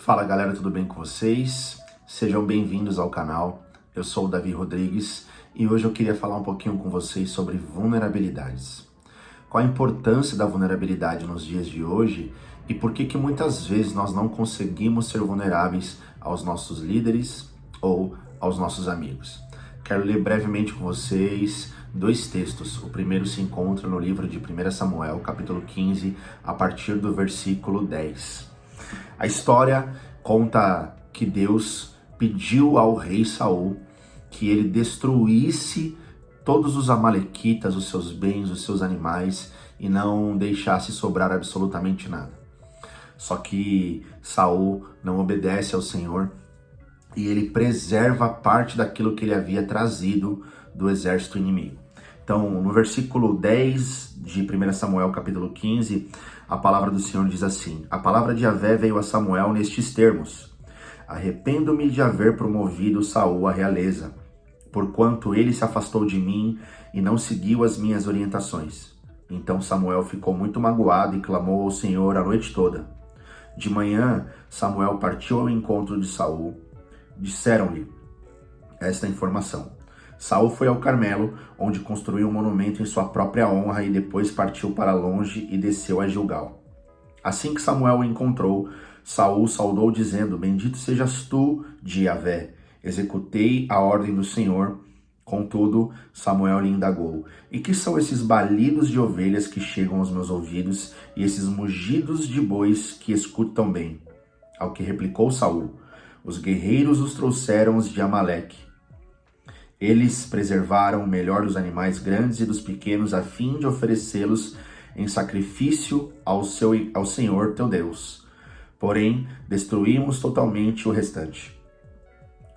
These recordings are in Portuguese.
Fala galera, tudo bem com vocês? Sejam bem-vindos ao canal. Eu sou o Davi Rodrigues e hoje eu queria falar um pouquinho com vocês sobre vulnerabilidades. Qual a importância da vulnerabilidade nos dias de hoje e por que muitas vezes nós não conseguimos ser vulneráveis aos nossos líderes ou aos nossos amigos. Quero ler brevemente com vocês dois textos. O primeiro se encontra no livro de 1 Samuel, capítulo 15, a partir do versículo 10. A história conta que Deus pediu ao rei Saul que ele destruísse todos os amalequitas, os seus bens, os seus animais e não deixasse sobrar absolutamente nada. Só que Saul não obedece ao Senhor e ele preserva parte daquilo que ele havia trazido do exército inimigo. Então, no versículo 10 de 1 Samuel, capítulo 15, a palavra do Senhor diz assim: A palavra de Yahvé veio a Samuel nestes termos: Arrependo-me de haver promovido Saul à realeza, porquanto ele se afastou de mim e não seguiu as minhas orientações. Então Samuel ficou muito magoado e clamou ao Senhor a noite toda. De manhã, Samuel partiu ao encontro de Saul. Disseram-lhe esta informação: Saul foi ao Carmelo, onde construiu um monumento em sua própria honra e depois partiu para longe e desceu a Gilgal. Assim que Samuel o encontrou, Saul saudou dizendo: Bendito sejas tu de Yahvé. Executei a ordem do Senhor. Contudo, Samuel lhe indagou: E que são esses balidos de ovelhas que chegam aos meus ouvidos e esses mugidos de bois que escuto tão bem? Ao que replicou Saul: Os guerreiros os trouxeram de Amaleque. Eles preservaram o melhor dos animais grandes e dos pequenos a fim de oferecê-los em sacrifício ao Senhor teu Deus. Porém, destruímos totalmente o restante.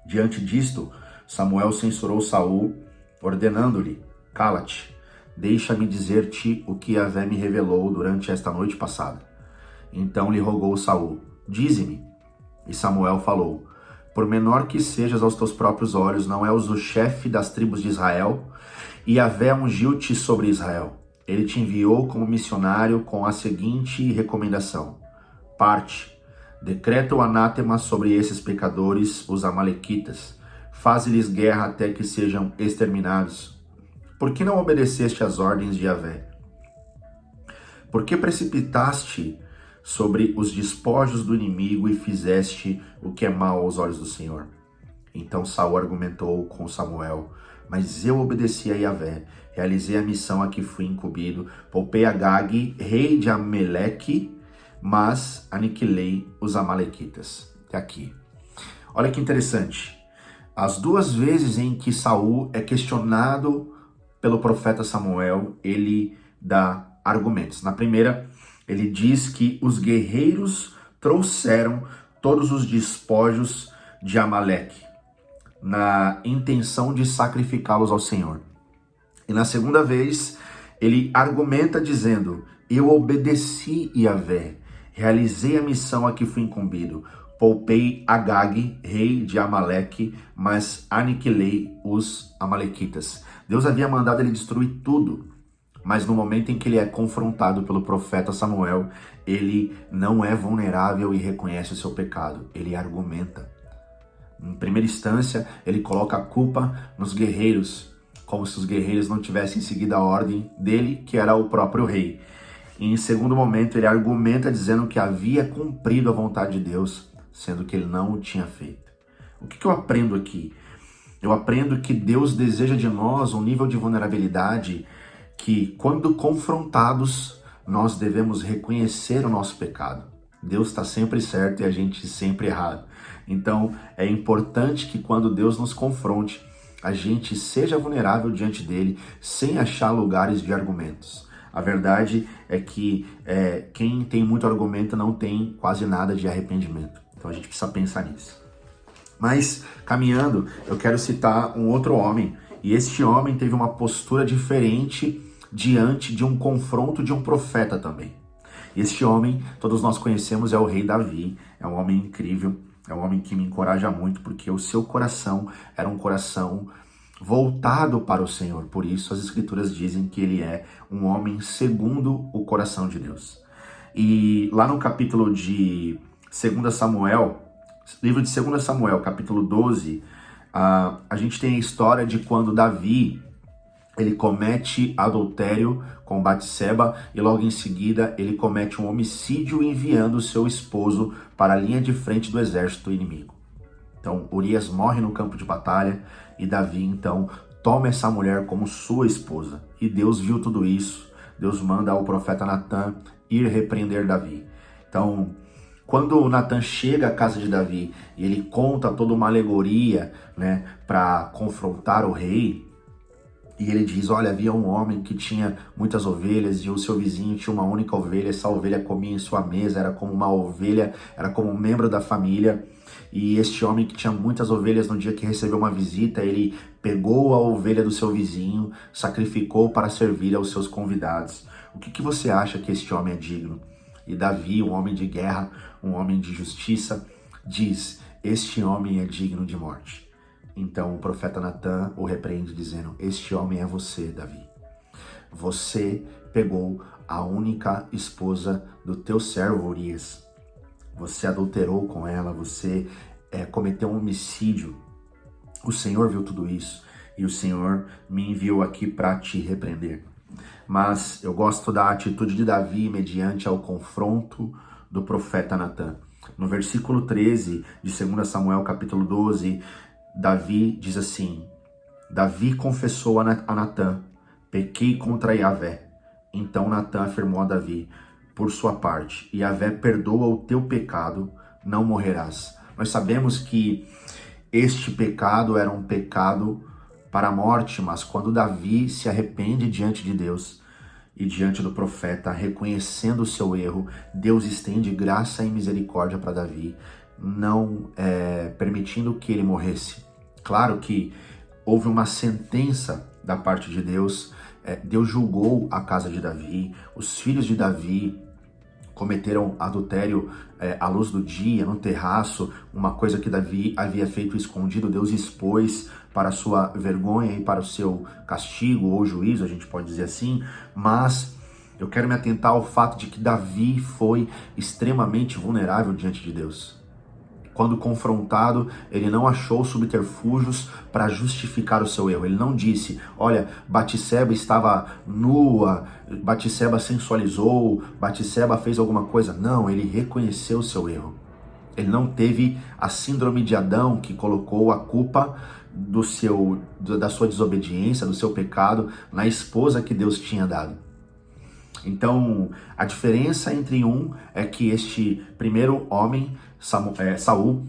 Diante disto, Samuel censurou Saul, ordenando-lhe: Cala-te, deixa-me dizer-te o que Yahvé me revelou durante esta noite passada. Então lhe rogou Saul: Dize-me. E Samuel falou: Por menor que sejas aos teus próprios olhos, não és o chefe das tribos de Israel? E Yahvé ungiu-te sobre Israel. Ele te enviou como missionário com a seguinte recomendação: Parte, decreta o anátema sobre esses pecadores, os amalequitas. Faze-lhes guerra até que sejam exterminados. Por que não obedeceste às ordens de Yahvé? Por que precipitaste sobre os despojos do inimigo e fizeste o que é mal aos olhos do Senhor? Então Saul argumentou com Samuel: Mas eu obedeci a Yahvé, realizei a missão a que fui incumbido, poupei Agag, rei de Amaleque, mas aniquilei os amalequitas. Até aqui. Olha que interessante. As duas vezes em que Saul é questionado pelo profeta Samuel, ele dá argumentos. Na primeira, ele diz que os guerreiros trouxeram todos os despojos de Amaleque, na intenção de sacrificá-los ao Senhor. E na segunda vez, ele argumenta dizendo: Eu obedeci Yahvé, realizei a missão a que fui incumbido, poupei Agag, rei de Amaleque, mas aniquilei os amalequitas. Deus havia mandado ele destruir tudo. Mas no momento em que ele é confrontado pelo profeta Samuel, ele não é vulnerável e reconhece o seu pecado. Ele argumenta. Em primeira instância, ele coloca a culpa nos guerreiros, como se os guerreiros não tivessem seguido a ordem dele, que era o próprio rei. E em segundo momento, ele argumenta dizendo que havia cumprido a vontade de Deus, sendo que ele não o tinha feito. O que eu aprendo aqui? Eu aprendo que Deus deseja de nós um nível de vulnerabilidade que, quando confrontados, nós devemos reconhecer o nosso pecado. Deus está sempre certo e a gente sempre errado. Então, é importante que quando Deus nos confronte, a gente seja vulnerável diante dele, sem achar lugares de argumentos. A verdade é que quem tem muito argumento não tem quase nada de arrependimento. Então, a gente precisa pensar nisso. Mas, caminhando, eu quero citar um outro homem. E este homem teve uma postura diferente diante de um confronto de um profeta também. Este homem, todos nós conhecemos, é o rei Davi. É um homem incrível, é um homem que me encoraja muito, porque o seu coração era um coração voltado para o Senhor. Por isso as escrituras dizem que ele é um homem segundo o coração de Deus. E lá no capítulo de 2 Samuel, livro de 2 Samuel, capítulo 12, a gente tem a história de quando Davi, ele comete adultério com Batseba e logo em seguida ele comete um homicídio enviando seu esposo para a linha de frente do exército inimigo. Então Urias morre no campo de batalha e Davi então toma essa mulher como sua esposa. E Deus viu tudo isso, Deus manda ao profeta Natan ir repreender Davi. Então, quando Natan chega à casa de Davi e ele conta toda uma alegoria, né, para confrontar o rei, e ele diz, olha, havia um homem que tinha muitas ovelhas e o seu vizinho tinha uma única ovelha, essa ovelha comia em sua mesa, era como uma ovelha, era como um membro da família. E este homem que tinha muitas ovelhas, no dia que recebeu uma visita, ele pegou a ovelha do seu vizinho, sacrificou para servir aos seus convidados. O que você acha que este homem é digno? E Davi, um homem de guerra, um homem de justiça, diz, este homem é digno de morte. Então o profeta Natan o repreende dizendo, este homem é você, Davi. Você pegou a única esposa do teu servo Urias. Você adulterou com ela, você cometeu um homicídio. O Senhor viu tudo isso e o Senhor me enviou aqui para te repreender. Mas eu gosto da atitude de Davi mediante ao confronto do profeta Natan. No versículo 13 de 2 Samuel capítulo 12, Davi diz assim, Davi confessou a Natan, pequei contra Yahvé. Então Natan afirmou a Davi, por sua parte, Yahvé perdoa o teu pecado, não morrerás. Nós sabemos que este pecado era um pecado para a morte, mas quando Davi se arrepende diante de Deus e diante do profeta, reconhecendo o seu erro, Deus estende graça e misericórdia para Davi, não permitindo que ele morresse. Claro que houve uma sentença da parte de Deus, Deus julgou a casa de Davi, os filhos de Davi cometeram adultério à luz do dia, no terraço, uma coisa que Davi havia feito escondido, Deus expôs para a sua vergonha e para o seu castigo ou juízo, a gente pode dizer assim, mas eu quero me atentar ao fato de que Davi foi extremamente vulnerável diante de Deus. Quando confrontado, ele não achou subterfúgios para justificar o seu erro. Ele não disse, olha, Batseba estava nua, Batseba sensualizou, Batseba fez alguma coisa. Não, ele reconheceu o seu erro. Ele não teve a síndrome de Adão que colocou a culpa da sua desobediência, do seu pecado, na esposa que Deus tinha dado. Então, a diferença entre é que este primeiro homem, Saul,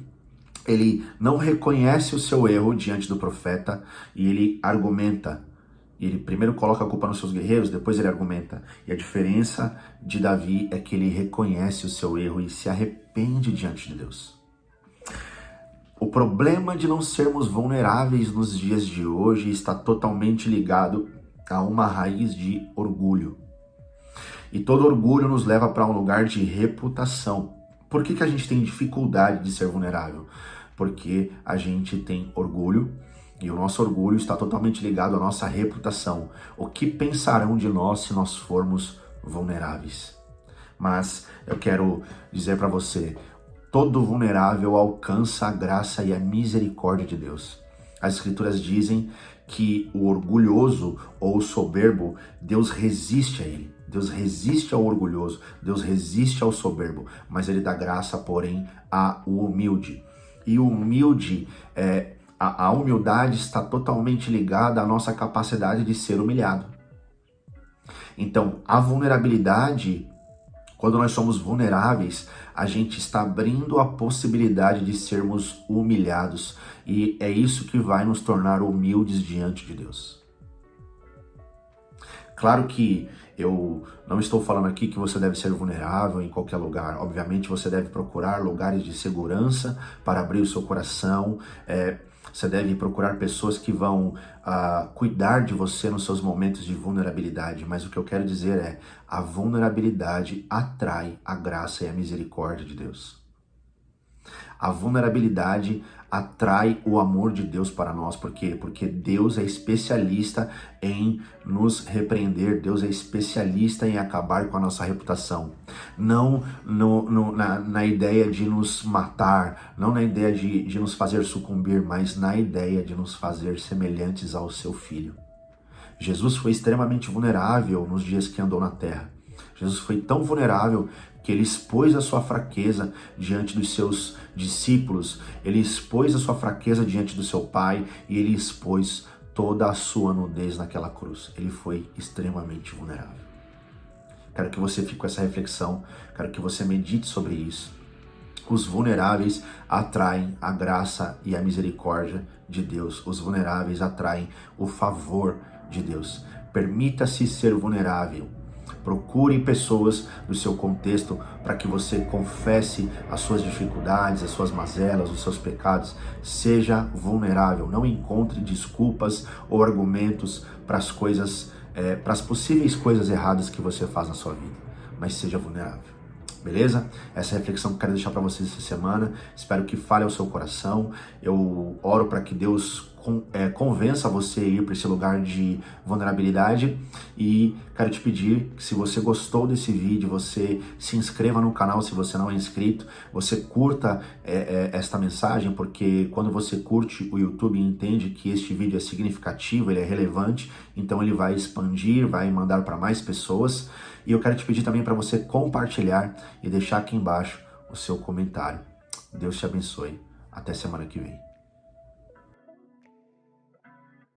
ele não reconhece o seu erro diante do profeta e ele argumenta. Ele primeiro coloca a culpa nos seus guerreiros, depois ele argumenta. E a diferença de Davi é que ele reconhece o seu erro e se arrepende diante de Deus. O problema de não sermos vulneráveis nos dias de hoje está totalmente ligado a uma raiz de orgulho. E todo orgulho nos leva para um lugar de reputação. Por que a gente tem dificuldade de ser vulnerável? Porque a gente tem orgulho e o nosso orgulho está totalmente ligado à nossa reputação. O que pensarão de nós se nós formos vulneráveis? Mas eu quero dizer para você, todo vulnerável alcança a graça e a misericórdia de Deus. As Escrituras dizem que o orgulhoso ou o soberbo, Deus resiste a ele. Deus resiste ao orgulhoso, Deus resiste ao soberbo, mas ele dá graça, porém, ao humilde. E o humilde, a humildade está totalmente ligada à nossa capacidade de ser humilhado. Então, a vulnerabilidade, quando nós somos vulneráveis, a gente está abrindo a possibilidade de sermos humilhados. E é isso que vai nos tornar humildes diante de Deus. Claro que eu não estou falando aqui que você deve ser vulnerável em qualquer lugar. Obviamente você deve procurar lugares de segurança para abrir o seu coração. Você deve procurar pessoas que vão cuidar de você nos seus momentos de vulnerabilidade. Mas o que eu quero dizer é, a vulnerabilidade atrai a graça e a misericórdia de Deus. A vulnerabilidade atrai o amor de Deus para nós. Por quê? Porque Deus é especialista em nos repreender, Deus é especialista em acabar com a nossa reputação. Não na ideia de nos matar, não na ideia de nos fazer sucumbir, mas na ideia de nos fazer semelhantes ao seu Filho. Jesus foi extremamente vulnerável nos dias que andou na terra. Jesus foi tão vulnerável que ele expôs a sua fraqueza diante dos seus discípulos, ele expôs a sua fraqueza diante do seu Pai e ele expôs toda a sua nudez naquela cruz. Ele foi extremamente vulnerável. Quero que você fique com essa reflexão, quero que você medite sobre isso. Os vulneráveis atraem a graça e a misericórdia de Deus. Os vulneráveis atraem o favor de Deus. Permita-se ser vulnerável. Procure pessoas do seu contexto para que você confesse as suas dificuldades, as suas mazelas, os seus pecados. Seja vulnerável. Não encontre desculpas ou argumentos para as coisas, para as possíveis coisas erradas que você faz na sua vida. Mas seja vulnerável. Beleza? Essa reflexão que eu quero deixar para vocês essa semana. Espero que fale ao seu coração. Eu oro para que Deus convença você a ir para esse lugar de vulnerabilidade. E quero te pedir que, se você gostou desse vídeo, você se inscreva no canal se você não é inscrito. Você curta esta mensagem, porque quando você curte, o YouTube entende que este vídeo é significativo, ele é relevante. Então ele vai expandir, vai mandar para mais pessoas. E eu quero te pedir também para você compartilhar e deixar aqui embaixo o seu comentário. Deus te abençoe. Até semana que vem.